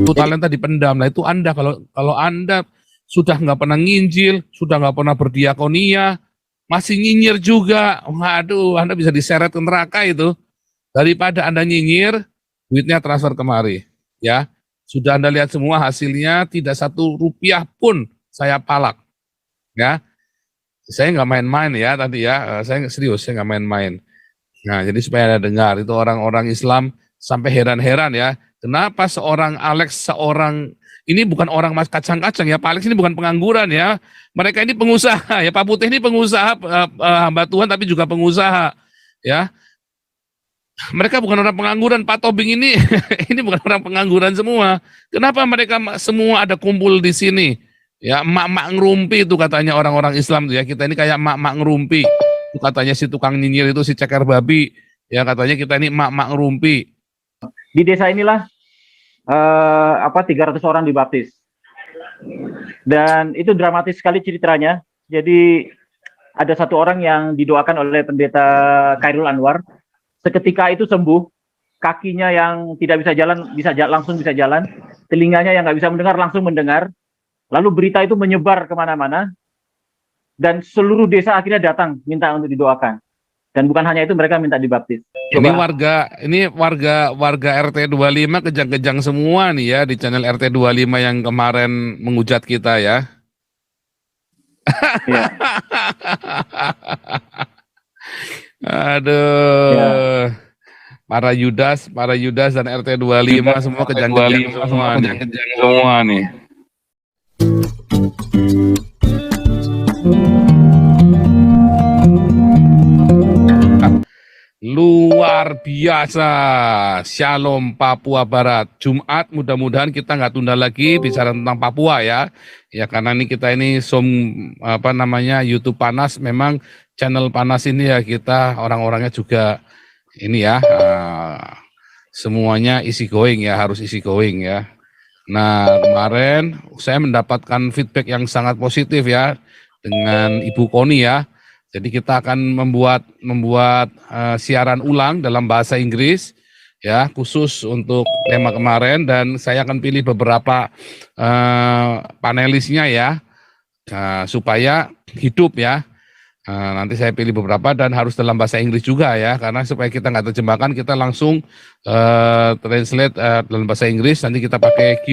itu talenta dipendam. Nah itu Anda, kalau Anda sudah nggak pernah nginjil, sudah nggak pernah berdiakonia, masih nyinyir juga, waduh, Anda bisa diseret ke neraka itu. Daripada Anda nyinyir, duitnya transfer kemari, ya. Sudah Anda lihat semua hasilnya, tidak satu rupiah pun saya palak, ya. Saya nggak main-main ya tadi ya, saya serius, saya nggak main-main. Nah, jadi supaya Anda dengar, itu orang-orang Islam sampai heran-heran ya, kenapa seorang Alex, ini bukan orang mas kacang-kacang ya, Pak Alex ini bukan pengangguran ya, mereka ini pengusaha ya, Pak Putih ini pengusaha, hamba Tuhan tapi juga pengusaha ya. Mereka bukan orang pengangguran, Pak Tobing ini ini bukan orang pengangguran semua. Kenapa mereka semua ada kumpul di sini? Ya, mak-mak ngerumpi itu katanya orang-orang Islam tuh ya. Kita ini kayak mak-mak ngerumpi. Itu katanya si tukang nyinyir itu si ceker babi. Ya katanya kita ini mak-mak ngerumpi. Di desa inilah 300 orang dibaptis. Dan itu dramatis sekali ceritanya. Jadi ada satu orang yang didoakan oleh pendeta Khairul Anwar. Seketika itu sembuh, kakinya yang tidak bisa jalan langsung bisa jalan, telinganya yang nggak bisa mendengar langsung mendengar. Lalu berita itu menyebar kemana-mana, dan seluruh desa akhirnya datang minta untuk didoakan. Dan bukan hanya itu, mereka minta dibaptis. Ini warga RT 25 kejang-kejang semua nih ya di channel RT 25 yang kemarin menghujat kita ya. Ya. Aduh. Ya. Para Yudas dan RT 25 semua kejang-kejang semua nih. Luar biasa. Shalom Papua Barat. Jumat mudah-mudahan kita nggak tunda lagi bicara tentang Papua ya. Ya karena kita ini YouTube panas, memang channel panas ini ya, kita orang-orangnya juga ini ya, semuanya easy going ya, harus easy going ya. Nah kemarin saya mendapatkan feedback yang sangat positif ya dengan Ibu Koni ya. Jadi kita akan membuat siaran ulang dalam bahasa Inggris ya, khusus untuk tema kemarin, dan saya akan pilih beberapa panelisnya ya, supaya hidup ya. Nanti saya pilih beberapa dan harus dalam bahasa Inggris juga ya, karena supaya kita nggak terjemahkan, kita langsung translate dalam bahasa Inggris. Nanti kita pakai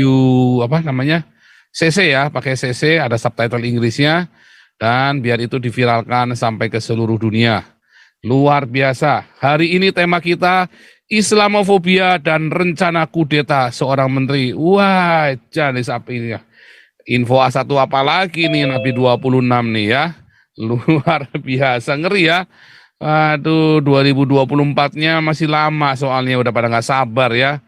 CC ya, pakai CC, ada subtitle Inggrisnya. Dan biar itu diviralkan sampai ke seluruh dunia. Luar biasa. Hari ini tema kita Islamofobia dan rencana kudeta seorang menteri. Wah, jadi sapi ya. Info A1 apa lagi nih Nabi 26 nih ya. Luar biasa, ngeri ya. Aduh, 2024-nya masih lama soalnya, udah pada nggak sabar ya.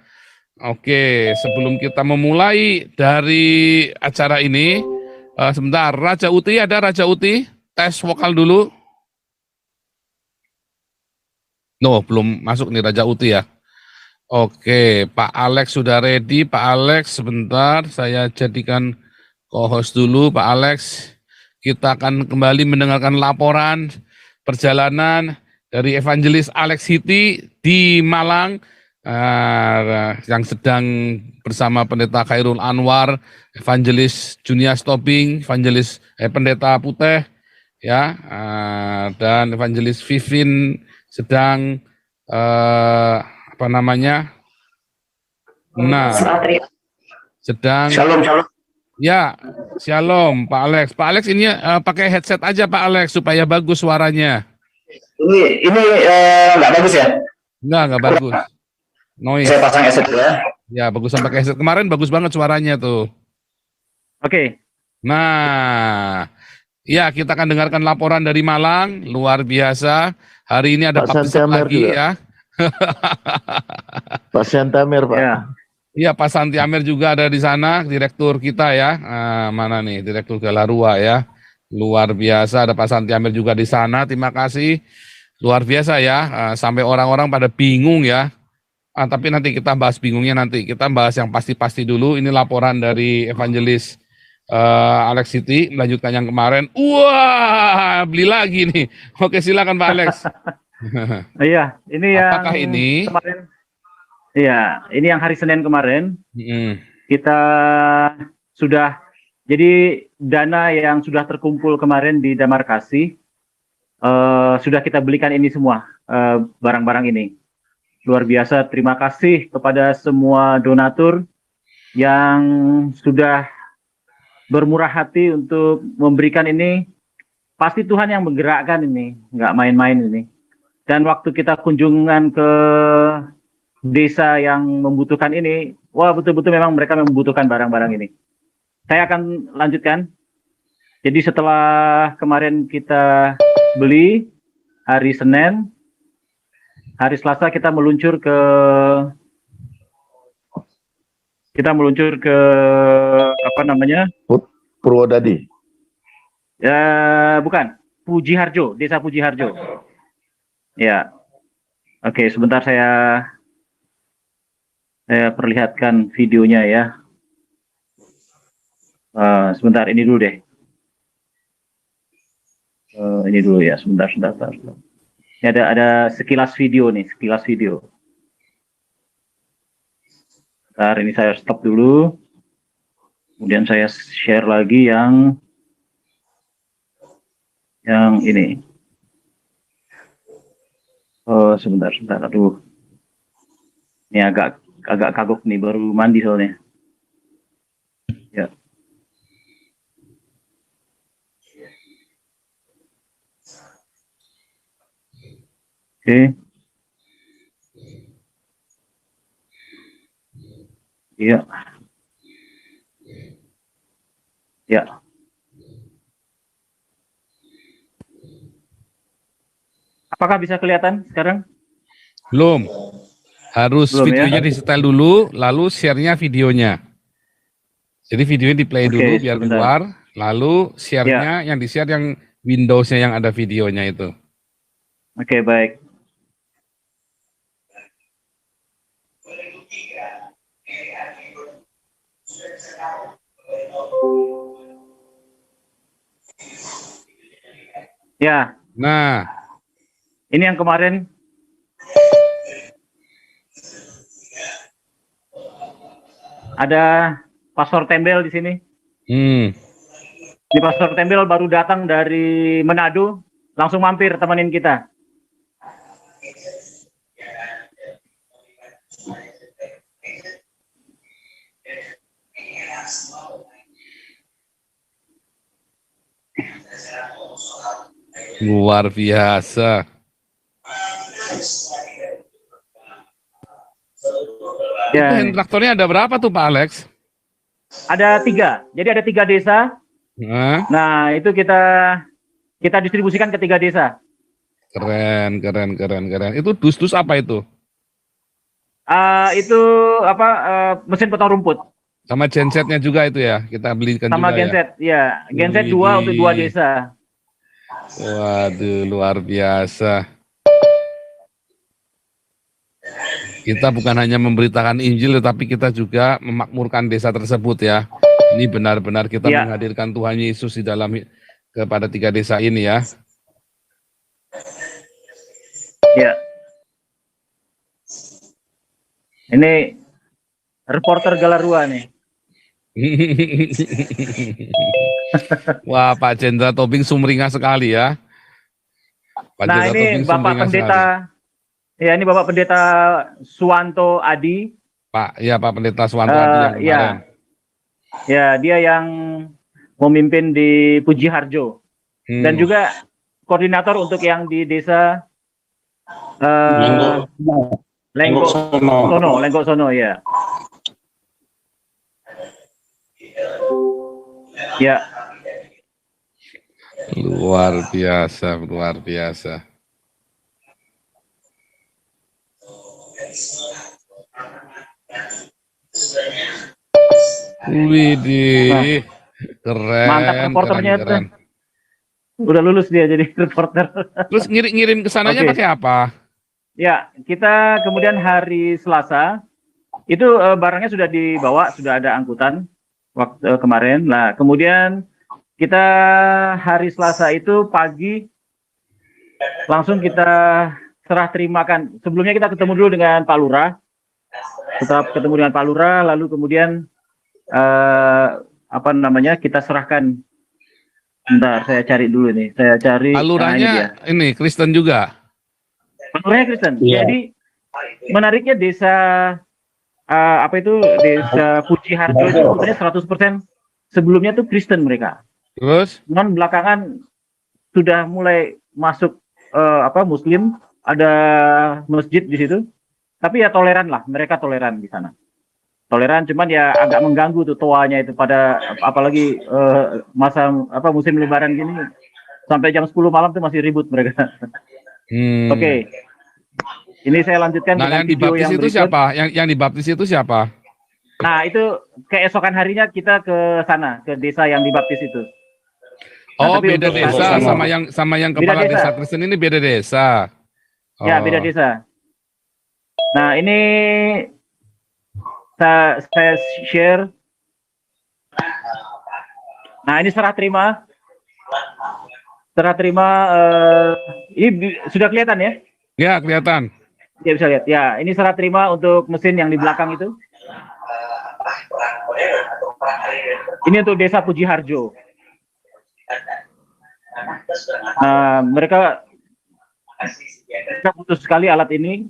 Oke, sebelum kita memulai dari acara ini, sebentar, Raja Uti, ada Raja Uti? Tes vokal dulu. No, belum masuk nih Raja Uti ya. Oke, Pak Alex sudah ready. Pak Alex, sebentar, saya jadikan co-host dulu. Pak Alex, kita akan kembali mendengarkan laporan perjalanan dari Evangelis Alex Hiti di Malang, yang sedang bersama Pendeta Khairul Anwar, Evangelis Junias Tobing, Pendeta Putih, ya, dan Evangelis Vivin sedang sedang Shalom. Ya, Shalom Pak Alex. Pak Alex ini pakai headset aja Pak Alex supaya bagus suaranya. Ini nggak bagus ya? Nggak bagus. Noise. Saya pasang headset dulu ya. Ya, bagusan pakai headset. Kemarin bagus banget suaranya tuh. Oke. Nah, ya kita akan dengarkan laporan dari Malang. Luar biasa. Hari ini ada Pak Santiamer lagi juga. Ya. Pak Santiamer, Pak. Ya. Iya, Pak Santiamer juga ada di sana, direktur kita ya. Mana nih, direktur Galarua ya. Luar biasa, ada Pak Santiamer juga di sana. Terima kasih. Luar biasa ya, sampai orang-orang pada bingung ya. Tapi nanti kita bahas bingungnya nanti. Kita bahas yang pasti-pasti dulu. Ini laporan dari Evangelis Alex Hiti, melanjutkan yang kemarin. Wah, beli lagi nih. Oke, silakan Pak Alex. Iya, ini apakah yang ini? Kemarin. Iya, ini yang hari Senin kemarin. kita sudah, jadi dana yang sudah terkumpul kemarin di Damar Kasih, sudah kita belikan ini semua, barang-barang ini. Luar biasa, terima kasih kepada semua donatur yang sudah bermurah hati untuk memberikan ini. Pasti Tuhan yang menggerakkan ini, nggak main-main ini. Dan waktu kita kunjungan ke desa yang membutuhkan ini, wah betul-betul memang mereka membutuhkan barang-barang ini. Saya akan lanjutkan. Jadi setelah kemarin kita beli hari Senin, hari Selasa kita meluncur ke apa namanya? Purwodadi. Ya, bukan. Puji Harjo, Desa Puji Harjo. Ya. Oke, sebentar saya perlihatkan videonya ya. Sebentar, ini dulu deh. Ini dulu ya, sebentar. Ini ada sekilas video nih, sekilas video. Bentar, ini saya stop dulu. Kemudian saya share lagi yang ini. Sebentar. Aduh. Ini agak kagok nih, baru mandi soalnya. Ya. Oke. Iya. Ya. Apakah bisa kelihatan sekarang? Belum. Harus Belum, videonya ya? di-setel dulu, lalu share-nya videonya. Jadi videonya di-play Oke, dulu biar sebentar. keluar, lalu share-nya yang di-share yang Windows-nya yang ada videonya itu. Oke, baik. Ya, Nah, ini yang kemarin ada Pastor Tembel di sini. Ini Pastor Tembel baru datang dari Manado, langsung mampir temenin kita. luar biasa. Itu Ya, hand traktornya ada berapa tuh Pak Alex? ada 3. Jadi ada 3 desa. Nah, Nah, itu kita distribusikan ke 3 desa. keren. Itu dus-dus apa itu? Itu apa? Mesin potong rumput Sama gensetnya juga itu ya, kita belikan sama juga ya. genset. Ya, genset 2 untuk 2 desa. Waduh, luar biasa. Kita bukan hanya memberitakan Injil, tetapi kita juga memakmurkan desa tersebut ya. Ini benar-benar kita Ya. menghadirkan Tuhan Yesus di dalam kepada 3 desa ini ya. Ya. Ini reporter Galarua nih. Wah, Pak Jenderal Tobing sumringah sekali ya. Pak Nah, Jenderal ini Tobing Bapak sumringah Pendeta. Ya, ini Bapak Pendeta Suwanto Adi. sekali. Pak Pendeta Suwanto Adi yang kemarin. Ya, dia yang memimpin di Puji Harjo. Dan juga koordinator untuk yang di desa Lenggok Sono ya. Ya. Luar biasa. Widih, keren. Mantap reporternya itu. keren. Udah lulus dia jadi reporter. Terus ngirim ke sananya Oke. pakai apa? Ya, kita kemudian hari Selasa itu barangnya sudah dibawa, sudah ada angkutan waktu kemarin. Nah, kemudian kita hari Selasa itu pagi langsung kita serah terimakan. Sebelumnya kita ketemu dulu dengan Pak Lurah. Tetap ketemu dengan Pak Lurah, lalu kemudian apa namanya, kita serahkan. Bentar, saya cari dulu nih. Saya cari. Nah, ini dia. Aluranya ini Kristen juga. Alurnya Kristen. Iya. Jadi menariknya desa apa itu, desa Puji Harjo itu sebetulnya 100% sebelumnya tuh Kristen mereka. Terus? Cuman belakangan sudah mulai masuk apa, Muslim, ada masjid di situ. Tapi ya toleran lah, mereka toleran di sana. Toleran, cuman ya agak mengganggu tuh toanya itu pada apalagi masa apa, musim Lebaran gini sampai jam 10 malam tuh masih ribut mereka. Oke. Ini saya lanjutkan Nah, dengan yang video dibaptis yang itu berikut. siapa? Yang dibaptis itu siapa? Nah, itu keesokan harinya kita ke sana, ke desa yang dibaptis itu. Nah, Oh, tapi beda untuk desa saat ini, sama yang beda kepala desa. desa Kristen ini beda desa. Ya, beda Oh. desa. Nah, ini saya share. Nah, ini serah terima. Serah terima, ini sudah kelihatan ya? Ya, kelihatan. Ya, bisa lihat. Ya, ini serah terima untuk mesin yang di belakang itu. Ini untuk desa Puji Harjo. Nah, mereka butuh sekali alat ini.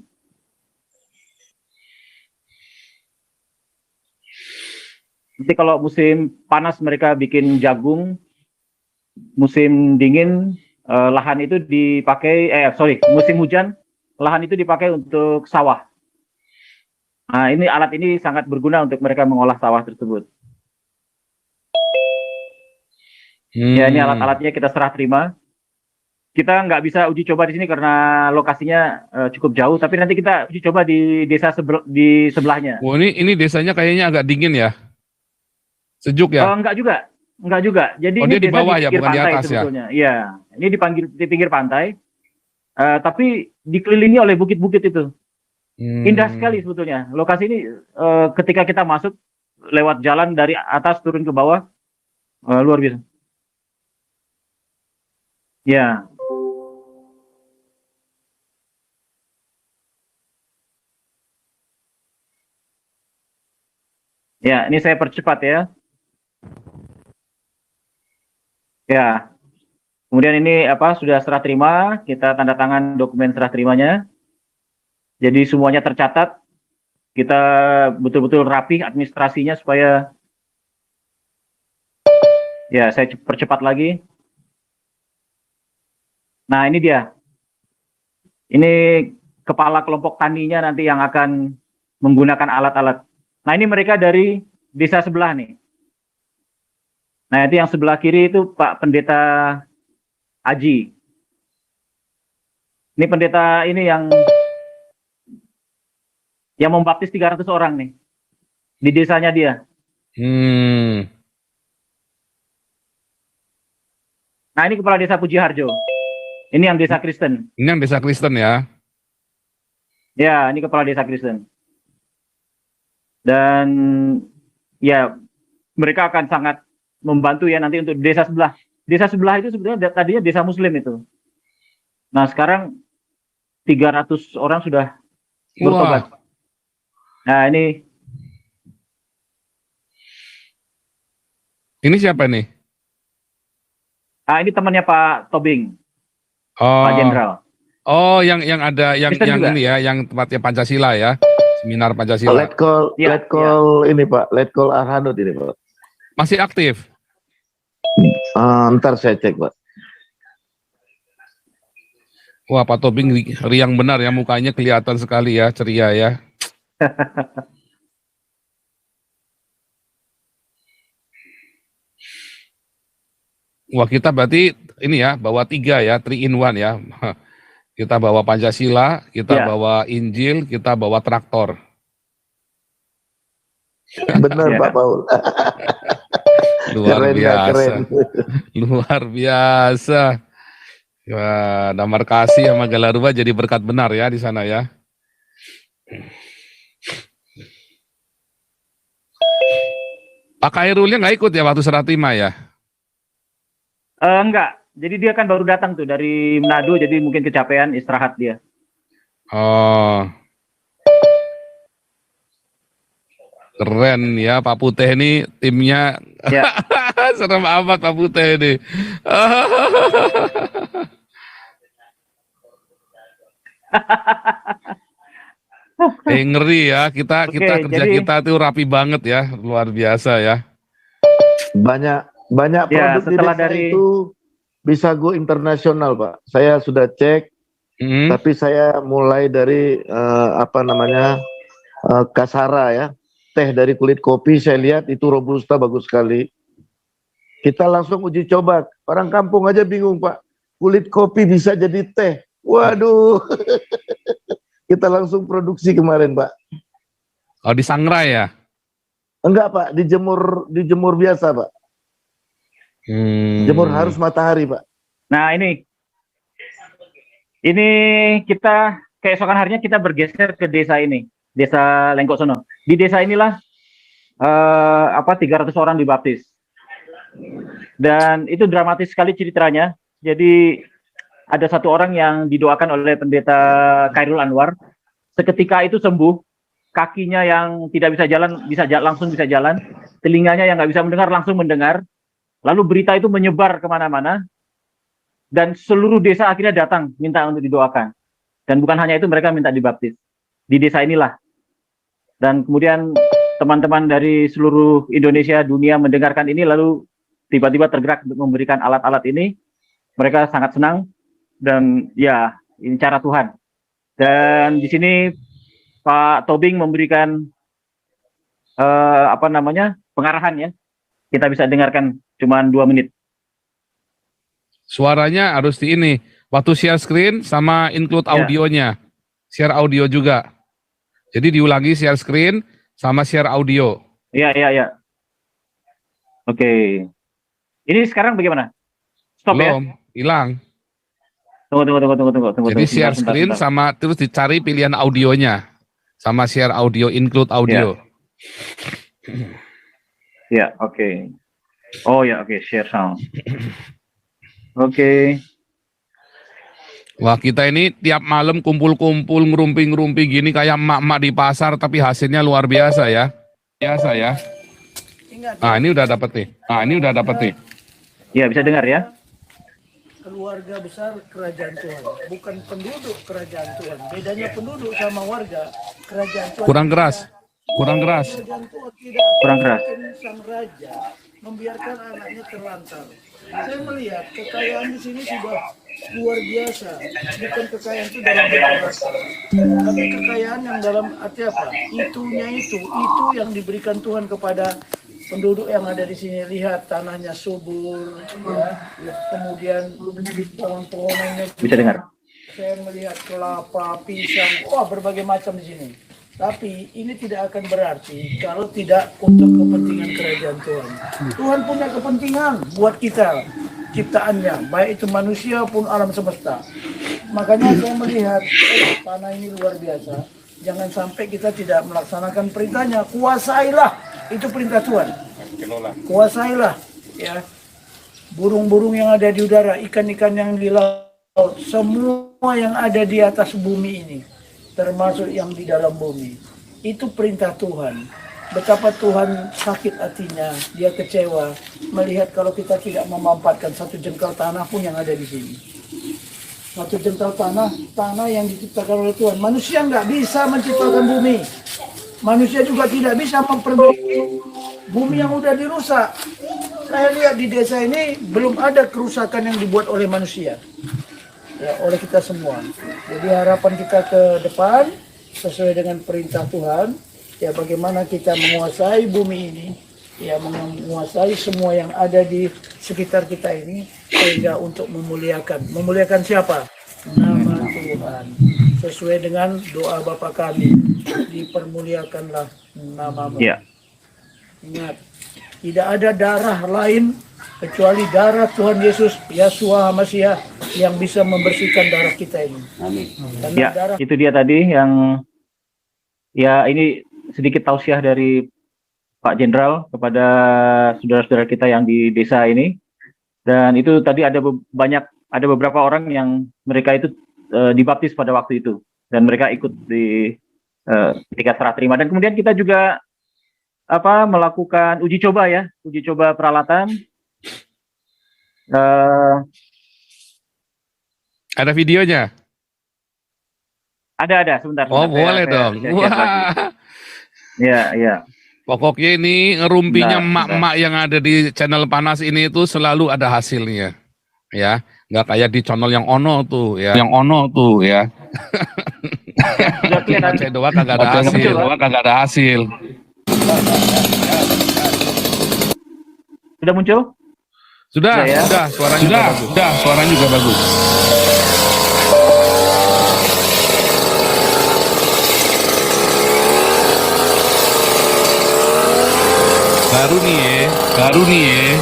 Nanti kalau musim panas mereka bikin jagung, musim dingin lahan itu dipakai, musim hujan lahan itu dipakai untuk sawah. Nah, ini alat ini sangat berguna untuk mereka mengolah sawah tersebut. Ya, ini alat-alatnya kita serah terima. Kita nggak bisa uji coba di sini karena lokasinya cukup jauh, tapi nanti kita uji coba di desa di sebelahnya. Oh, ini desanya kayaknya agak dingin ya. Sejuk ya? Enggak juga, enggak juga. Jadi Oh, ini dia di desa bawah di ya, pinggir bukan di pantai atas ya? sebetulnya. Iya, ini di pinggir pantai, tapi dikelilingi oleh bukit-bukit itu. Indah sekali sebetulnya. Lokasi ini ketika kita masuk lewat jalan dari atas turun ke bawah, luar biasa. Ya. Ya, ini saya percepat ya. Ya. Kemudian ini apa, sudah serah terima, kita tanda tangan dokumen serah terimanya. Jadi semuanya tercatat. Kita betul-betul rapi administrasinya supaya, ya, saya percepat lagi. Nah, ini dia. Ini kepala kelompok taninya nanti yang akan menggunakan alat-alat. Nah, ini mereka dari desa sebelah nih. Nah, itu yang sebelah kiri itu Pak Pendeta Aji. Ini pendeta ini yang membaptis 300 orang nih. Di desanya dia. Nah, ini kepala desa Puji Harjo. Ini yang desa Kristen. Ini yang desa Kristen ya? Ya, ini kepala desa Kristen. Dan ya, mereka akan sangat membantu ya nanti untuk desa sebelah. Desa sebelah itu sebetulnya tadinya desa Muslim itu. Nah, sekarang 300 orang sudah bertobat. Nah, ini siapa nih? ini temannya Pak Tobing, Oh. Pak Jenderal. Oh, yang ada yang juga. ini ya, yang tempatnya Pancasila ya. Seminar Pancasila. Letkol ini Pak, Letkol Arhanud ini Pak. Masih aktif? Ntar saya cek Pak. Wah, Pak Tobing riang benar ya, mukanya kelihatan sekali ya, ceria ya. Wah, kita berarti ini ya, bawa 3 ya, 3 in 1 ya. Kita bawa Pancasila, kita bawa Injil, kita bawa traktor. Benar Pak Paul. Luar Keren, biasa. keren. Luar biasa. Wah, Damar Kasih sama Galarua jadi berkat benar ya di sana ya. Pak Khairulnya nggak ikut ya waktu serah terima ya? Enggak. Jadi dia kan baru datang tuh dari Manado, jadi mungkin kecapean istirahat dia. Oh. Keren ya Pak Putih ini timnya. Ya. Serem amat Pak Putih ini. Ngeri ya, kita Oke, kerja jadi kita tuh rapi banget ya, luar biasa ya. Banyak ya produk di setelah desa dari itu bisa go internasional, Pak. Saya sudah cek, Hmm. tapi saya mulai dari apa namanya kasara ya, teh dari kulit kopi. Saya lihat itu robusta bagus sekali. Kita langsung uji coba. Orang kampung aja bingung, Pak. Kulit kopi bisa jadi teh. Waduh, kita langsung produksi kemarin, Pak. Oh di Sangrai ya? Enggak, Pak, dijemur biasa, Pak. Jemur harus matahari, Pak. Nah, ini kita keesokan harinya kita bergeser ke desa ini, Desa Lenggok Sono. Di desa inilah 300 orang dibaptis. Dan itu dramatis sekali ceritanya. Jadi ada satu orang yang didoakan oleh pendeta Khairul Anwar. Seketika itu sembuh, kakinya yang tidak bisa jalan langsung bisa jalan, telinganya yang nggak bisa mendengar langsung mendengar. Lalu berita itu menyebar kemana-mana, dan seluruh desa akhirnya datang minta untuk didoakan. Dan bukan hanya itu, mereka minta dibaptis di desa inilah. Dan kemudian teman-teman dari seluruh Indonesia, dunia mendengarkan ini, lalu tiba-tiba tergerak untuk memberikan alat-alat ini. Mereka sangat senang, dan ya ini cara Tuhan. Dan di sini Pak Tobing memberikan pengarahan ya. Kita bisa dengarkan cuma 2 menit. Suaranya harus di ini. Waktu share screen sama include Ya. audionya. Share audio juga. Jadi diulangi share screen sama share audio. Iya. Oke. Ini sekarang bagaimana? Stop ya? Belum, hilang. Tunggu. Jadi share screen Sebentar. sama terus dicari pilihan audionya. Sama share audio, include audio. Ya, oke. Oh ya, oke, share sound. Oke. Wah, kita ini tiap malam kumpul-kumpul ngerumpi-ngerumpi gini kayak emak-emak di pasar, tapi hasilnya luar biasa ya. Biasa ya. Nah, ini udah dapet nih. Ya, bisa dengar ya? Keluarga besar kerajaan Tuhan, bukan penduduk kerajaan Tuhan. Bedanya penduduk sama warga kerajaan Tuhan. Kurang keras. Kerajaan Tuhan tidak Kurang keras. mungkin sang raja membiarkan anaknya terlantar. Saya melihat kekayaan di sini sudah luar biasa. Bukan kekayaan itu dalam harta, tapi kekayaan yang dalam arti apa? Itu yang diberikan Tuhan kepada penduduk yang ada di sini. Lihat tanahnya subur, ya. Kemudian pohon-pohonannya. Bisa dengar. Saya melihat kelapa, pisang, berbagai macam di sini. Tapi ini tidak akan berarti kalau tidak untuk kepentingan kerajaan Tuhan. Tuhan punya kepentingan buat kita, ciptaannya, baik itu manusia pun alam semesta. Makanya saya melihat tanah ini luar biasa. Jangan sampai kita tidak melaksanakan perintahnya. Kuasailah, itu perintah Tuhan. Kuasailah, ya. Burung-burung yang ada di udara, ikan-ikan yang di laut, semua yang ada di atas bumi ini, termasuk yang di dalam bumi. Itu perintah Tuhan. Betapa Tuhan sakit hatinya, dia kecewa melihat kalau kita tidak memanfaatkan satu jengkal tanah pun yang ada di sini. Satu jengkal tanah yang diciptakan oleh Tuhan. Manusia nggak bisa menciptakan bumi. Manusia juga tidak bisa memperbaiki bumi yang udah dirusak. Saya lihat di desa ini belum ada kerusakan yang dibuat oleh manusia. Ya, oleh kita semua. Jadi harapan kita ke depan sesuai dengan perintah Tuhan, ya bagaimana kita menguasai bumi ini, ya menguasai semua yang ada di sekitar kita ini, sehingga untuk memuliakan siapa? Nama Tuhan. Sesuai dengan doa Bapa kami, dipermuliakanlah nama-Mu. Ya. Ingat, tidak ada darah lain kecuali darah Tuhan Yesus, Yeshua HaMashiach, yang bisa membersihkan darah kita ini. Amin. Ya, itu dia tadi yang, ya ini sedikit tausiah dari Pak Jenderal kepada saudara-saudara kita yang di desa ini. Dan itu tadi ada beberapa orang yang mereka itu dibaptis pada waktu itu, dan mereka ikut di ketika serah terima. Dan kemudian kita juga melakukan uji coba ya, uji coba peralatan. Ada videonya? Ada, sebentar. Oh, boleh dong. Share lagi. Wah. Ya. Pokoknya ini ngerumpinya Bentar. emak-emak yang ada di channel panas ini itu selalu ada hasilnya. Ya, nggak kayak di channel yang ono tuh ya. Yang ono tuh ya. Sudah kelihatan. Ngoceh doang kagak ada hasil. Sudah muncul? Sudah, ya? sudah, suaranya juga bagus. Baru nih ya.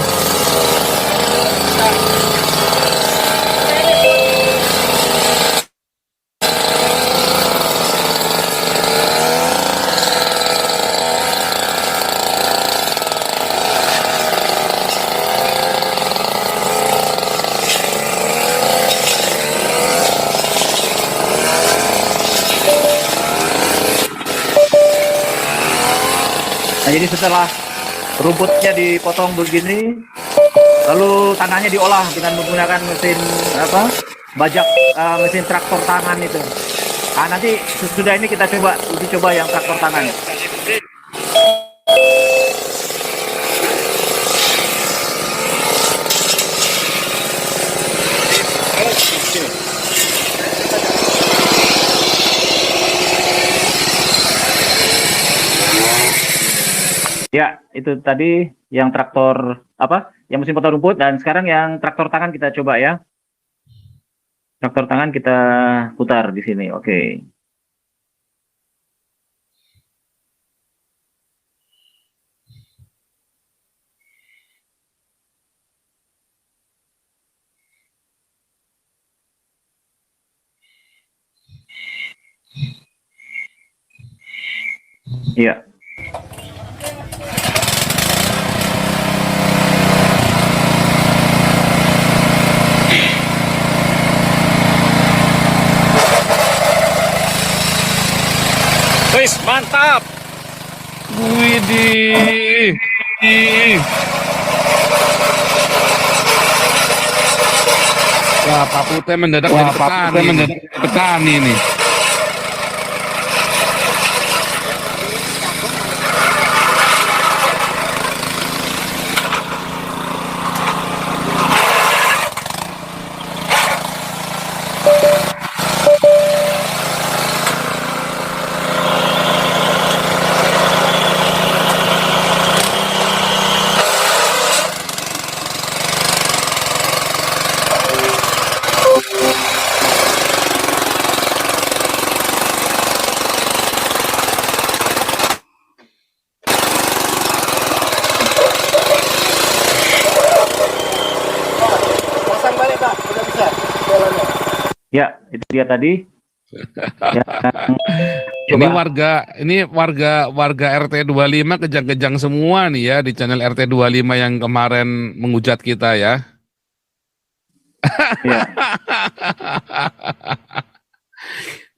Nah, jadi setelah rumputnya dipotong begini, lalu tanahnya diolah dengan menggunakan mesin bajak, mesin traktor tangan itu. Nah, nanti sesudah ini kita uji coba yang traktor tangan. Ya, itu tadi yang traktor yang mesin potong rumput, dan sekarang yang traktor tangan kita coba ya. Traktor tangan kita putar di sini. Oke. Iya. Wis, mantap. Widih. Wah, Pak Pute mendadak jadi petani nih. Pasang balik Pak, udah bisa jalannya. Ya, itu dia tadi. Ini warga RT 25 kejang-kejang semua nih ya di channel RT 25 yang kemarin menghujat kita ya. Ya.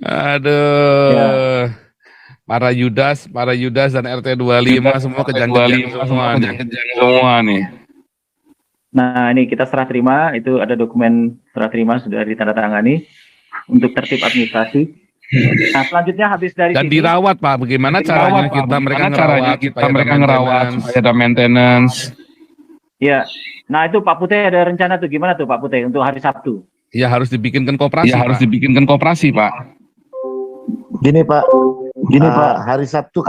Aduh. Ya. Para Yudas dan RT 25 semua kejang-kejang semua nih. Nah, ini kita serah terima, itu ada dokumen serah terima sudah ditandatangani untuk tertib administrasi. Nah, selanjutnya habis dari Dan sini, dirawat Pak, bagaimana caranya mereka ngerawat supaya ada maintenance. ya. Nah, itu Pak Pute ada rencana tuh gimana tuh Pak Pute untuk hari Sabtu? Ya harus dibikinkan koperasi, Pak. Gini Pak, hari Sabtu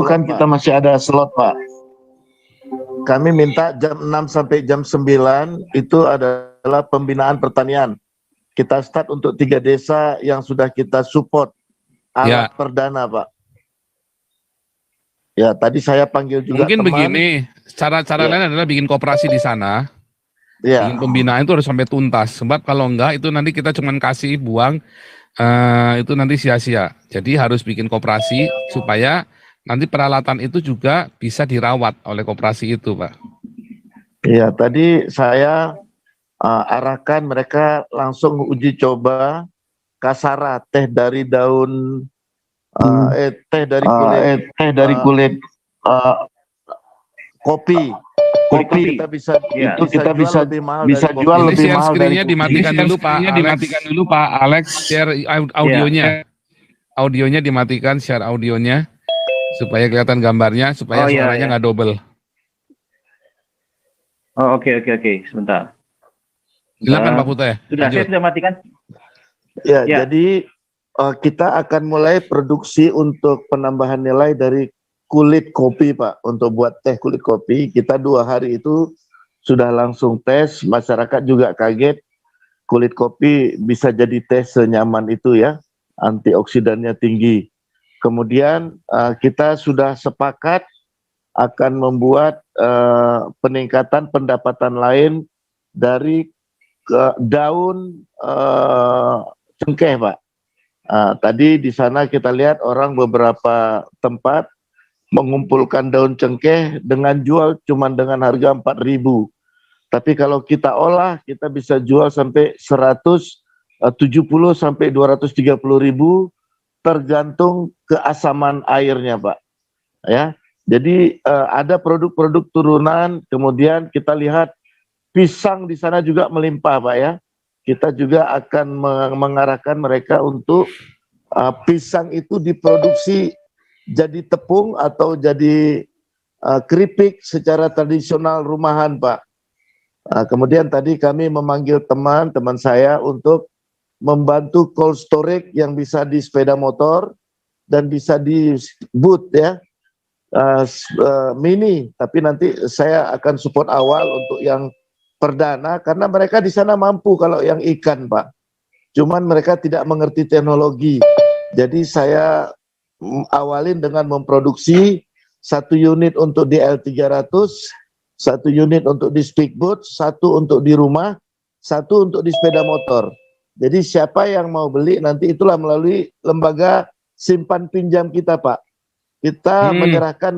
kan kita masih ada slot Pak. Kami minta jam 6 sampai jam 9 itu adalah pembinaan pertanian. Kita start untuk 3 desa yang sudah kita support alat perdana Pak. Ya tadi saya panggil juga mungkin teman. Begini, cara lain adalah bikin koperasi di sana. Ya. Bikin pembinaan itu harus sampai tuntas. Sebab kalau enggak itu nanti kita cuma kasih buang, itu nanti sia-sia. Jadi harus bikin koperasi supaya nanti peralatan itu juga bisa dirawat oleh koperasi itu, Pak. Iya, tadi saya arahkan mereka langsung uji coba kasara, teh dari daun, teh dari kulit eh, kopi. Kulit kopi. Kita bisa Iya. itu kita bisa lebih mahal dari kopi. Ini lebih share mahal dari screen-nya kopi. dimatikan dulu Pak Alex. Share audionya. Audionya dimatikan, share audionya supaya kelihatan gambarnya, supaya Oh, iya, suaranya iya. nggak double. Oh, oke. Sebentar. Silakan Pak Putih. Sudah, saya Lanjut. sudah matikan. Ya, Ya. jadi kita akan mulai produksi untuk penambahan nilai dari kulit kopi, Pak. Untuk buat teh kulit kopi, kita 2 hari itu sudah langsung tes. Masyarakat juga kaget, kulit kopi bisa jadi teh senyaman itu ya, antioksidannya tinggi. Kemudian kita sudah sepakat akan membuat peningkatan pendapatan lain dari daun cengkeh, Pak. Tadi di sana kita lihat orang beberapa tempat mengumpulkan daun cengkeh dengan jual cuma dengan harga 4.000. Tapi kalau kita olah, kita bisa jual sampai 170 sampai 230.000 tergantung keasaman airnya, Pak. Ya. Jadi ada produk-produk turunan, kemudian kita lihat pisang di sana juga melimpah, Pak ya. Kita juga akan mengarahkan mereka untuk pisang itu diproduksi jadi tepung atau jadi keripik secara tradisional rumahan, Pak. Kemudian tadi kami memanggil teman saya untuk membantu cold storage yang bisa di sepeda motor dan bisa di boot ya, mini. Tapi nanti saya akan support awal untuk yang perdana karena mereka di sana mampu kalau yang ikan, Pak. Cuman mereka tidak mengerti teknologi. Jadi saya awalin dengan memproduksi 1 unit untuk di L300, 1 unit untuk di speedboat, 1 untuk di rumah, 1 untuk di sepeda motor. Jadi siapa yang mau beli nanti itulah melalui lembaga simpan pinjam kita, Pak. Kita menyerahkan,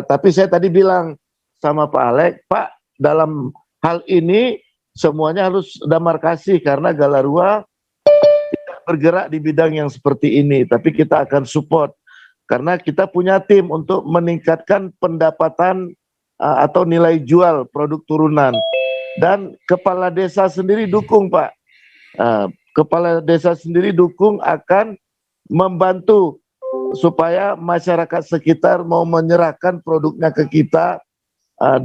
tapi saya tadi bilang sama Pak Alex, Pak, dalam hal ini semuanya harus demarkasi karena Galarua tidak bergerak di bidang yang seperti ini, tapi kita akan support karena kita punya tim untuk meningkatkan pendapatan atau nilai jual produk turunan. Dan kepala desa sendiri dukung, Pak. Kepala desa sendiri dukung akan membantu supaya masyarakat sekitar mau menyerahkan produknya ke kita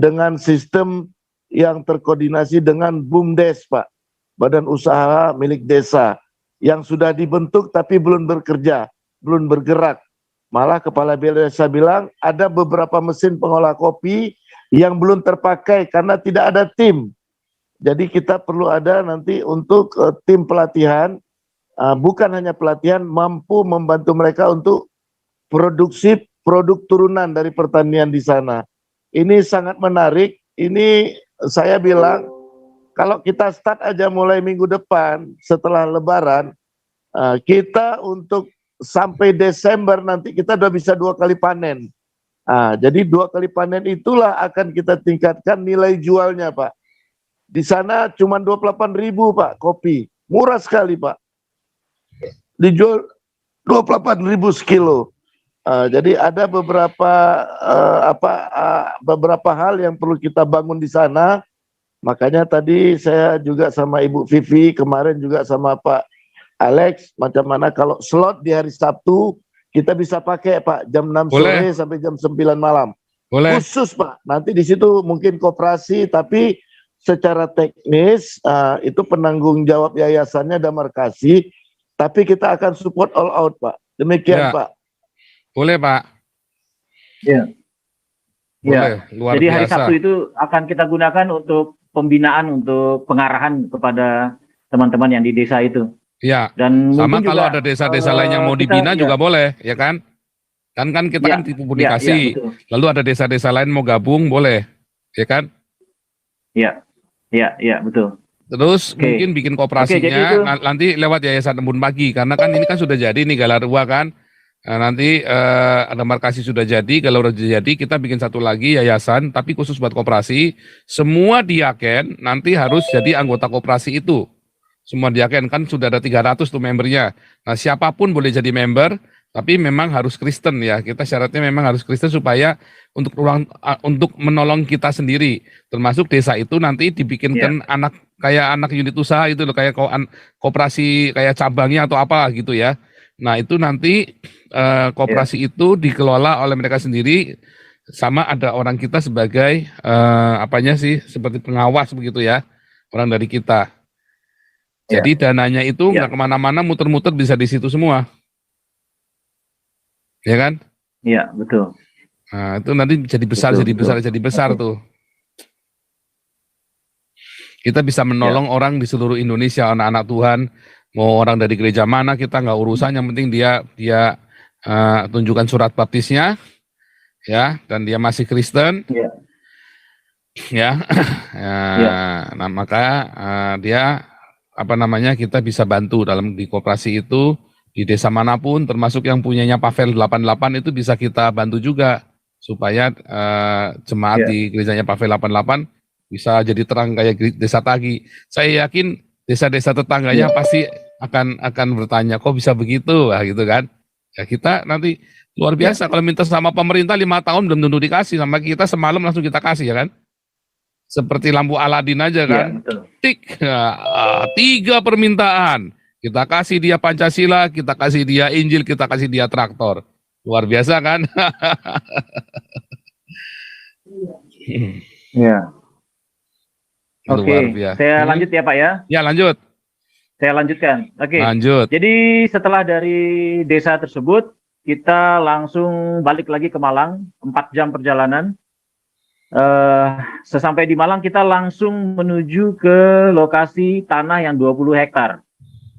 dengan sistem yang terkoordinasi dengan BUMDes, Pak, Badan Usaha Milik Desa, yang sudah dibentuk tapi belum bekerja, belum bergerak. Malah kepala desa bilang ada beberapa mesin pengolah kopi yang belum terpakai karena tidak ada tim. Jadi kita perlu ada nanti untuk tim pelatihan, bukan hanya pelatihan, mampu membantu mereka untuk produksi produk turunan dari pertanian di sana. Ini sangat menarik. Ini saya bilang kalau kita start aja mulai minggu depan setelah Lebaran, kita untuk sampai Desember nanti kita udah bisa 2 kali panen. Jadi 2 kali panen itulah akan kita tingkatkan nilai jualnya, Pak. Di sana cuma 28.000, Pak, kopi. Murah sekali, Pak. Dijual 28.000 sekilo. Jadi ada beberapa hal yang perlu kita bangun di sana. Makanya tadi saya juga sama Ibu Vivi, kemarin juga sama Pak Alex, macam mana kalau slot di hari Sabtu kita bisa pakai, Pak, jam 6 sore sampai jam 9 malam. Boleh. Khusus, Pak. Nanti di situ mungkin koperasi, tapi secara teknis itu penanggung jawab yayasannya demarkasi, tapi kita akan support all out, Pak. Demikian, Ya. Pak. Boleh, Pak. Ya. Boleh, luar Jadi hari biasa. Sabtu itu akan kita gunakan untuk pembinaan, untuk pengarahan kepada teman-teman yang di desa itu. Ya, Dan sama mungkin kalau juga, ada desa-desa lain yang mau kita- dibina ya. juga boleh, ya kan? Kan kita Ya, kan tipu publikasi. betul. Lalu ada desa-desa lain mau gabung, boleh, ya kan? Ya, betul. Terus Oke. mungkin bikin Oke, jadi kooperasinya itu- nanti lewat Yayasan Embun Pagi, karena kan ini kan sudah jadi nih Galarua kan. Nanti ada markasi sudah jadi, kalau udah jadi kita bikin satu lagi yayasan, tapi khusus buat koperasi. Semua diaken nanti harus jadi anggota koperasi itu. Semua diaken kan sudah ada 300 tuh membernya. Nah siapapun boleh jadi member, Tapi memang harus Kristen ya. Kita syaratnya memang harus Kristen supaya untuk menolong kita sendiri. Termasuk desa itu nanti dibikinkan kayak anak unit usaha itu loh, kayak koperasi kayak cabangnya atau apa gitu ya. Nah, itu nanti koperasi itu dikelola oleh mereka sendiri, sama ada orang kita sebagai seperti pengawas begitu ya, orang dari kita. Jadi dananya itu nggak kemana-mana, muter-muter bisa di situ semua. Ya kan? Iya, betul. Nah, itu nanti jadi besar, jadi besar tuh. Kita bisa menolong orang di seluruh Indonesia, anak-anak Tuhan, mau orang dari gereja mana kita nggak urusan, yang penting dia tunjukkan surat baptisnya, ya, dan dia masih Kristen, ya, nah maka dia kita bisa bantu di koperasi itu. Di desa manapun, termasuk yang punyanya Pavel 88 itu bisa kita bantu juga supaya jemaat di gerejanya Pavel 88 bisa jadi terang kayak desa Tagi. Saya yakin desa-desa tetangganya pasti akan bertanya, kok bisa begitu, gitu kan? Ya kita nanti luar biasa kalau minta sama pemerintah 5 tahun belum tentu dikasih, sama kita semalam langsung kita kasih, ya kan? Seperti lampu Aladin aja kan? Tik, 3 permintaan. Kita kasih dia Pancasila, kita kasih dia Injil, kita kasih dia traktor. Luar biasa kan? Iya. Oke, saya lanjut ya Pak ya? Ya, lanjut. Saya lanjutkan. Oke. Lanjut. Jadi setelah dari desa tersebut, kita langsung balik lagi ke Malang, 4 jam perjalanan. Sesampai di Malang, kita langsung menuju ke lokasi tanah yang 20 hektar.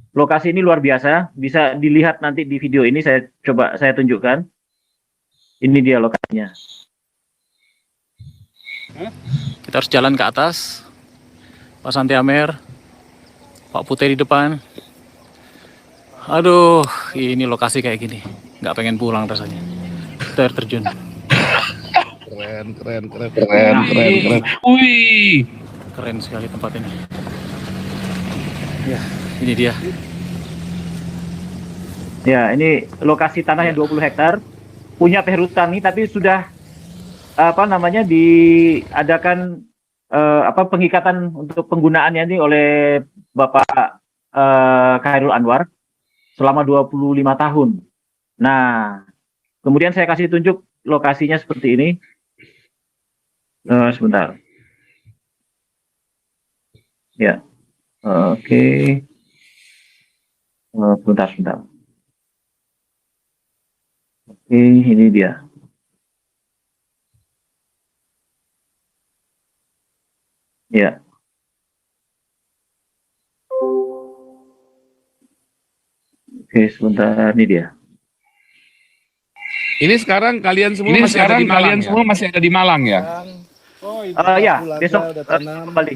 Lokasi ini luar biasa, bisa dilihat nanti di video ini, saya tunjukkan. Ini dia lokasinya. Kita harus jalan ke atas. Pak Santi Amer, Pak Putih di depan. Aduh, ini lokasi kayak gini, nggak pengen pulang rasanya. Kita air terjun. Keren. Wih, keren sekali tempat ini. Ya, ini dia. Ya, ini lokasi tanah yang 20 hektar, punya Perhutani, tapi sudah diadakan pengikatan untuk penggunaannya ini oleh Bapak Khairul Anwar selama 25 tahun. Nah, kemudian saya kasih tunjuk lokasinya seperti ini. Sebentar. Ya. Oke. Sebentar. Oke, ini dia. Ya. Oke, sebentar, ini dia. Ini sekarang kalian semua masih ada di Malang ya? Ya, besok kembali.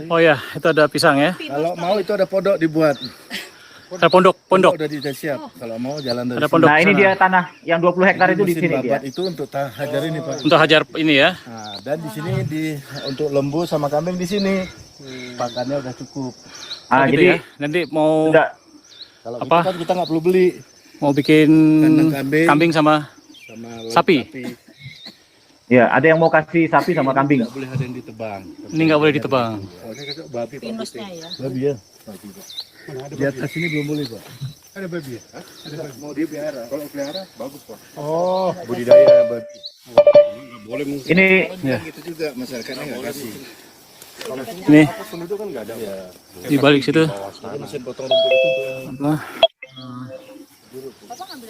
Oh ya, itu ada pisang ya. Kalau mau itu ada pondok dibuat. Ada pondok. Udah siap. Kalau mau jalan dari Ada pondok. Nah, ini dia tanah yang 20 hektar itu di sini dia. Itu untuk hajar ini, Pak. Untuk hajar ini ya. Nah, dan di sini untuk lembu sama kambing di sini. Pakannya udah cukup. Oh, gitu Jadi ya. Nanti mau Kalau apa? Kan kita nggak perlu beli. Mau bikin kambing sama sapi. Ya, ada yang mau kasih sapi sama kambing. Nggak boleh ada yang ditebang. Ini nggak boleh ditebang. Babi, Pinusnya ya. babi ya. Di atas sini belum boleh, Pak. Ada babi ya? Ada babi. Mau dipelihara. Kalau pelihara bagus, Pak. Oh, budidaya babi. Nggak boleh mungkin. Ini Ya. Gitu juga masyarakatnya nggak kasih. Ini Penduduk kan nggak ada. Ya. di balik situ Mesin potong rumput itu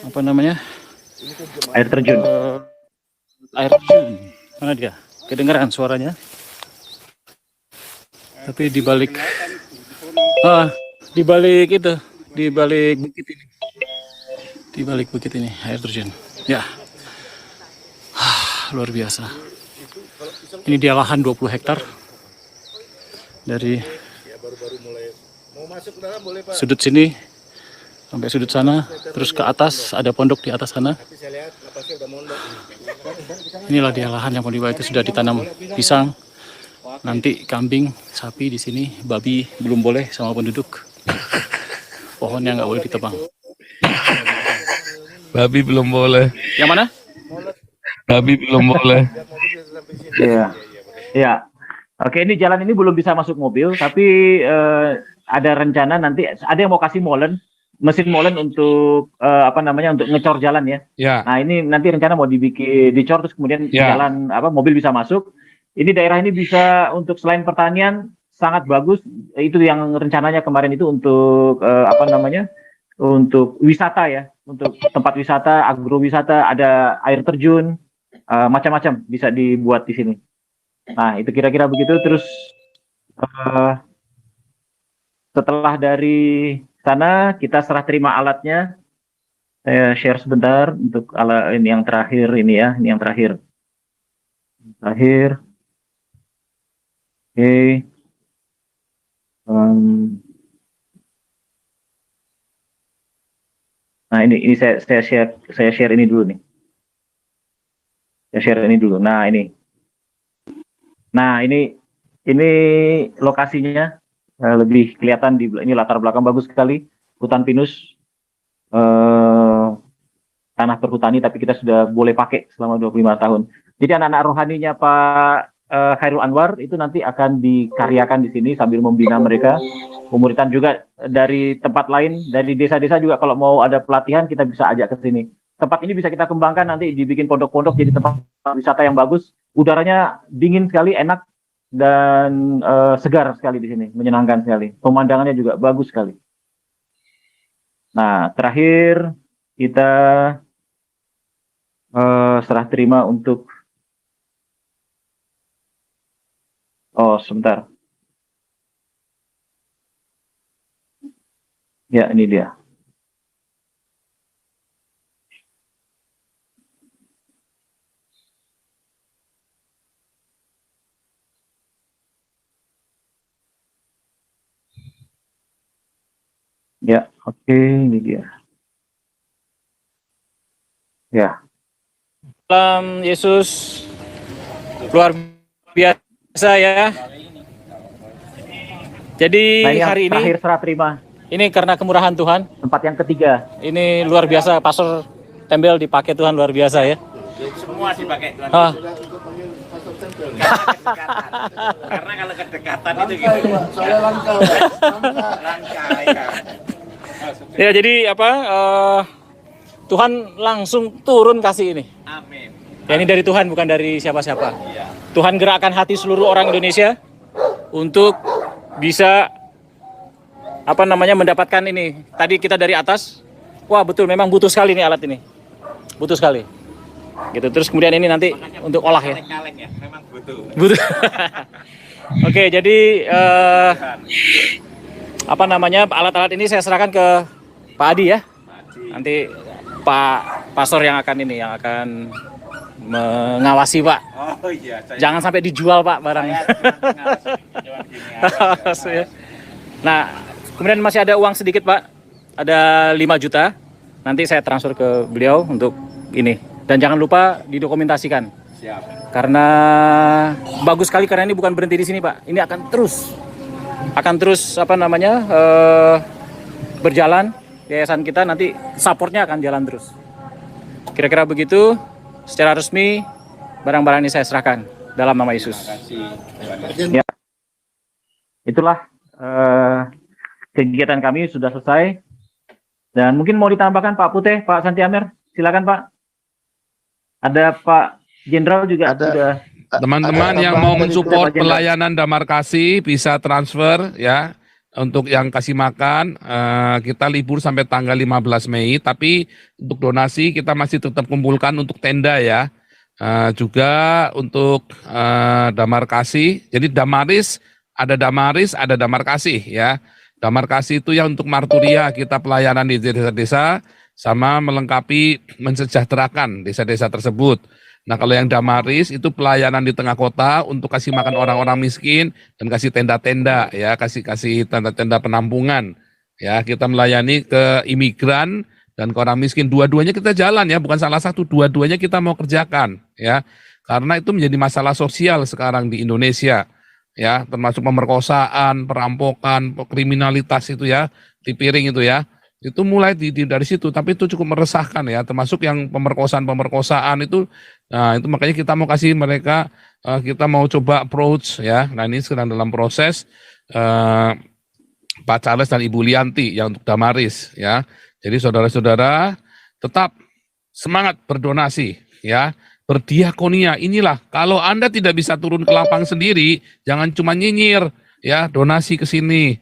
apa namanya? air terjun. Air terjun. Mana dia? Kedengaran suaranya? Tapi di balik di balik itu, di balik bukit ini. Di balik bukit ini air terjun. Ya. Luar biasa. Ini dia lahan 20 hektar. Dari sudut sini sampai sudut sana, terus ke atas ada pondok di atas sana. Inilah dia lahan yang mau dibawa, itu sudah ditanam pisang. Nanti kambing, sapi di sini, babi belum boleh sama penduduk. Pohonnya nggak boleh ditebang. Babi belum boleh. Yang mana? Babi belum boleh. Iya. Iya. Oke, ini jalan ini belum bisa masuk mobil, tapi ada rencana nanti ada yang mau kasih molen, mesin molen untuk untuk ngecor jalan ya. Ya, Nah, ini nanti rencana mau dibikin dicor terus kemudian Ya. jalan mobil bisa masuk. Ini daerah ini bisa untuk selain pertanian sangat bagus. Itu yang rencananya kemarin itu untuk untuk wisata ya, untuk tempat wisata, agrowisata, ada air terjun, macam-macam bisa dibuat di sini. Nah, itu kira-kira begitu. Terus setelah dari sana kita serah terima alatnya. Saya share sebentar untuk alat ini yang terakhir ini ya, ini yang terakhir. Terakhir. Oke. Nah, ini saya share ini dulu nih. Saya share ini dulu. Nah, ini. Nah, ini lokasinya lebih kelihatan ini latar belakang bagus sekali, hutan pinus, tanah perhutani, tapi kita sudah boleh pakai selama 25 tahun. Jadi anak-anak rohaninya Pak Khairul Anwar itu nanti akan dikaryakan di sini sambil membina mereka. Pemuritan juga dari tempat lain, dari desa-desa juga kalau mau ada pelatihan kita bisa ajak ke sini. Tempat ini bisa kita kembangkan nanti dibikin pondok-pondok jadi tempat wisata yang bagus. Udaranya dingin sekali, enak dan segar sekali di sini, menyenangkan sekali. Pemandangannya juga bagus sekali. Nah, terakhir kita serah terima untuk sebentar. Ya, ini dia. Ya, oke, ini dia. Ya. Salam Yesus, luar biasa ya. Jadi Nah, ini yang hari ini terakhir serah terima, ini karena kemurahan Tuhan, tempat yang ketiga. ini luar biasa. Pastor Tembel dipakai Tuhan luar biasa ya. Semua dipakai Tuhan. Ah, Karena kalau kedekatan itu gitu. Saya langkah. Langkah ya. ya jadi Tuhan langsung turun kasih ini. Amin. Ya, ini dari Tuhan, bukan dari siapa-siapa. Iya. Tuhan gerakkan hati seluruh orang Indonesia untuk bisa mendapatkan ini. Tadi kita dari atas, wah betul memang butuh sekali nih alat ini. Butuh sekali. Gitu. Terus kemudian ini nanti untuk olah ya. Kaleng ya, memang butuh. Butuh. Oke, jadi alat-alat ini saya serahkan ke Pak Adi ya. Nanti Pak Pastor yang akan mengawasi Pak. Oh iya. Jangan sampai dijual Pak barangnya. Nah, kemudian masih ada uang sedikit Pak. Ada 5 juta. Nanti saya transfer ke beliau untuk ini. Dan jangan lupa didokumentasikan. Siap. Karena bagus sekali, karena ini bukan berhenti di sini Pak. Ini akan terus berjalan. Yayasan kita nanti supportnya akan jalan terus. Kira-kira begitu. Secara resmi barang-barang ini saya serahkan dalam nama Yesus. Ya. Itulah kegiatan kami sudah selesai. Dan mungkin mau ditambahkan Pak Putih, Pak Santiamer, silakan Pak. Ada Pak Jenderal juga Ada. sudah. Teman-teman Ada yang tambahan mau dari mensupport Pak Jenderal. pelayanan damar kasih bisa transfer ya. Untuk yang kasih makan, kita libur sampai tanggal 15 Mei, tapi untuk donasi kita masih tetap kumpulkan untuk tenda ya. Juga untuk damar kasih, jadi damaris, ada damar kasih ya. Damar kasih itu yang untuk marturia, kita pelayanan di desa-desa, sama melengkapi, mensejahterakan desa-desa tersebut. Nah, kalau yang damaris itu pelayanan di tengah kota untuk kasih makan orang-orang miskin dan kasih tenda-tenda ya, kasih tenda-tenda penampungan. Ya, kita melayani ke imigran dan ke orang miskin. Dua-duanya kita jalan ya, bukan salah satu, dua-duanya kita mau kerjakan ya. Karena itu menjadi masalah sosial sekarang di Indonesia ya, termasuk pemerkosaan, perampokan, kriminalitas itu ya, di piring itu ya. Itu mulai dari situ, tapi itu cukup meresahkan ya, termasuk yang pemerkosaan itu. Nah, itu makanya kita mau kasih mereka, kita mau coba approach ya. Nah, ini sedang dalam proses Pak Charles dan Ibu Lianti yang untuk Damaris ya. Jadi saudara-saudara tetap semangat berdonasi ya. Berdiakonia, inilah kalau Anda tidak bisa turun ke lapang sendiri, jangan cuma nyinyir ya, donasi ke sini.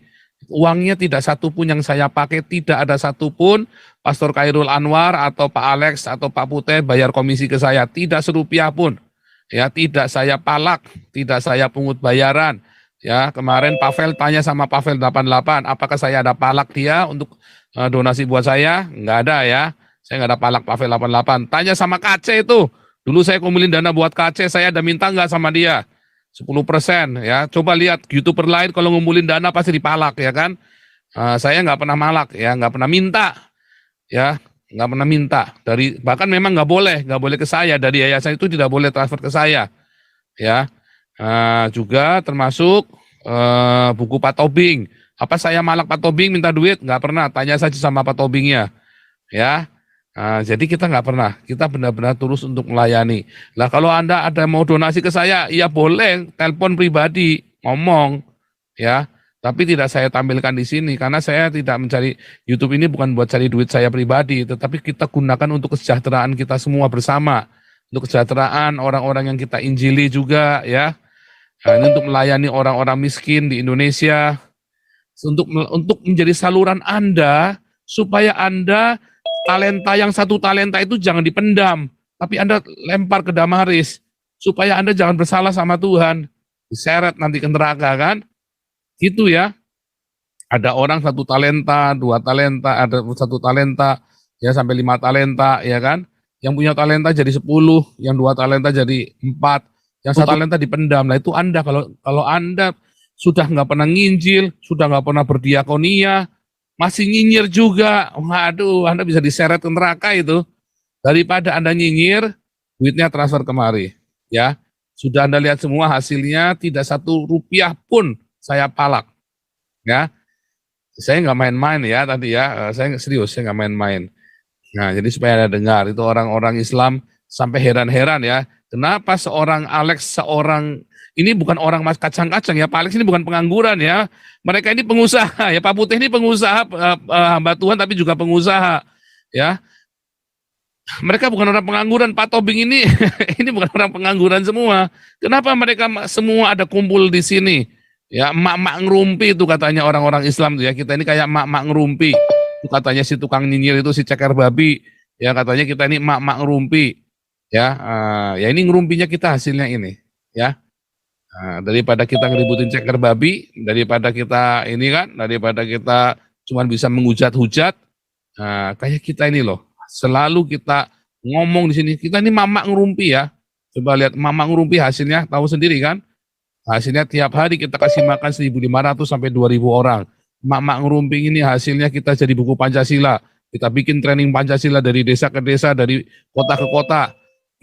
Uangnya tidak satu pun yang saya pakai, tidak ada satu pun Pastor Khairul Anwar atau Pak Alex atau Pak Putih bayar komisi ke saya, tidak serupiah pun. Ya, tidak saya palak, tidak saya pungut bayaran. Ya, kemarin Pavel tanya sama Pavel 88, apakah saya ada palak dia untuk donasi buat saya? Enggak ada ya. Saya nggak ada palak Pavel 88. Tanya sama KC itu. Dulu saya kumpulin dana buat KC, saya ada minta nggak sama dia? 10% ya. Coba lihat YouTuber lain kalau ngumpulin dana pasti dipalak ya kan. Saya nggak pernah malak ya, nggak pernah minta ya, nggak pernah minta. Bahkan memang nggak boleh ke saya, dari yayasan itu tidak boleh transfer ke saya ya. Juga termasuk buku Pak Tobing. Apa saya malak Pak Tobing minta duit? Nggak pernah. Tanya saja sama Pak Tobingnya ya. Jadi kita nggak pernah, kita benar-benar tulus untuk melayani. Lah kalau Anda ada mau donasi ke saya, ya boleh, telepon pribadi, ngomong, ya. Tapi tidak saya tampilkan di sini, karena saya tidak mencari, YouTube ini bukan buat cari duit saya pribadi, tetapi kita gunakan untuk kesejahteraan kita semua bersama. Untuk kesejahteraan orang-orang yang kita injili juga, ya. Nah, ini untuk melayani orang-orang miskin di Indonesia, untuk menjadi saluran Anda, supaya Anda yang satu talenta itu jangan dipendam, tapi Anda lempar ke Damaris, supaya Anda jangan bersalah sama Tuhan, diseret nanti ke neraka kan, gitu ya. Ada orang 1 talenta, 2 talenta, ada 1 talenta, ya sampai 5 talenta, ya kan, yang punya talenta jadi 10, yang 2 talenta jadi 4, yang 1 talenta dipendam. Nah itu Anda, kalau Anda sudah nggak pernah nginjil, sudah nggak pernah berdiakonia, masih nyinyir juga, waduh, Anda bisa diseret ke neraka itu. Daripada Anda nyinyir, duitnya transfer kemari. Ya, sudah Anda lihat semua hasilnya, tidak 1 rupiah pun saya palak. Ya, saya nggak main-main ya tadi ya, saya serius, saya nggak main-main. Nah, jadi supaya Anda dengar, itu orang-orang Islam sampai heran-heran ya, kenapa seorang Alex, ini bukan orang mas kacang-kacang ya, Pak Alex ini bukan pengangguran ya, mereka ini pengusaha ya, Pak Putih ini pengusaha, hamba Tuhan tapi juga pengusaha ya. Mereka bukan orang pengangguran, Pak Tobing ini ini bukan orang pengangguran semua. Kenapa mereka semua ada kumpul di sini? Ya, emak-emak ngerumpi itu katanya orang-orang Islam tuh ya, kita ini kayak emak-emak ngerumpi. Itu katanya si tukang nyinyir itu si ceker babi, ya katanya kita ini emak-emak ngerumpi. Ya, ya ini ngerumpinya kita hasilnya ini, ya. Daripada kita ngeributin ceker babi, daripada kita cuma bisa menghujat-hujat, kayak kita ini loh, selalu kita ngomong di sini, kita ini mamak ngerumpi ya. Coba lihat mamak ngerumpi hasilnya, tahu sendiri kan? Hasilnya tiap hari kita kasih makan 1.500 sampai 2.000 orang. Mamak ngerumpi ini hasilnya kita jadi buku Pancasila. Kita bikin training Pancasila dari desa ke desa, dari kota ke kota.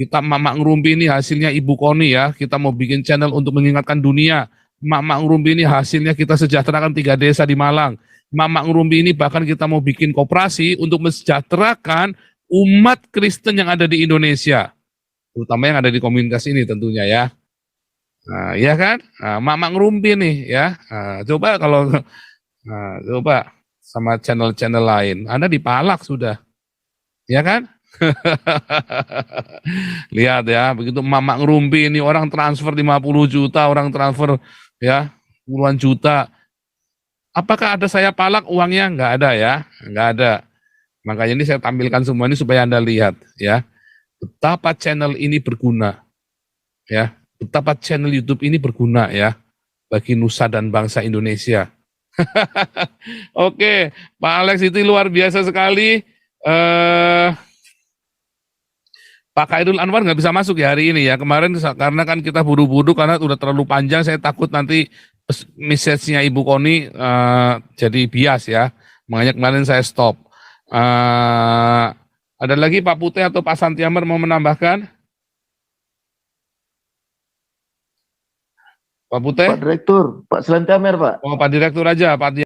Kita Mamak Ngerumpi ini hasilnya Ibu Koni ya, kita mau bikin channel untuk mengingatkan dunia. Mamak Ngerumpi ini hasilnya kita sejahterakan 3 desa di Malang. Mamak Ngerumpi ini bahkan kita mau bikin koperasi untuk mensejahterakan umat Kristen yang ada di Indonesia. Terutama yang ada di komunitas ini tentunya ya. Nah, ya kan? Nah, Mamak Ngerumpi nih ya. Coba coba sama channel-channel lain, Anda dipalak sudah. Ya kan? Lihat ya, begitu Mamak Ngerumpi ini orang transfer 50 juta, orang transfer ya puluhan juta. Apakah ada saya palak uangnya? Enggak ada ya, enggak ada. Makanya ini saya tampilkan semua ini supaya Anda lihat ya, betapa channel ini berguna. Ya, betapa channel YouTube ini berguna ya bagi nusa dan bangsa Indonesia. Oke, Pak Alex itu luar biasa sekali. Pak Khairul Anwar nggak bisa masuk ya hari ini ya. Kemarin karena kan kita buru-buru karena udah terlalu panjang, saya takut nanti message-nya Ibu Koni jadi bias ya. Makanya kemarin saya stop. Ada lagi Pak Putih atau Pak Santiamer mau menambahkan? Pak Putih? Pak Direktur, Pak Selantiamer Pak. Oh, Pak Direktur aja, Pak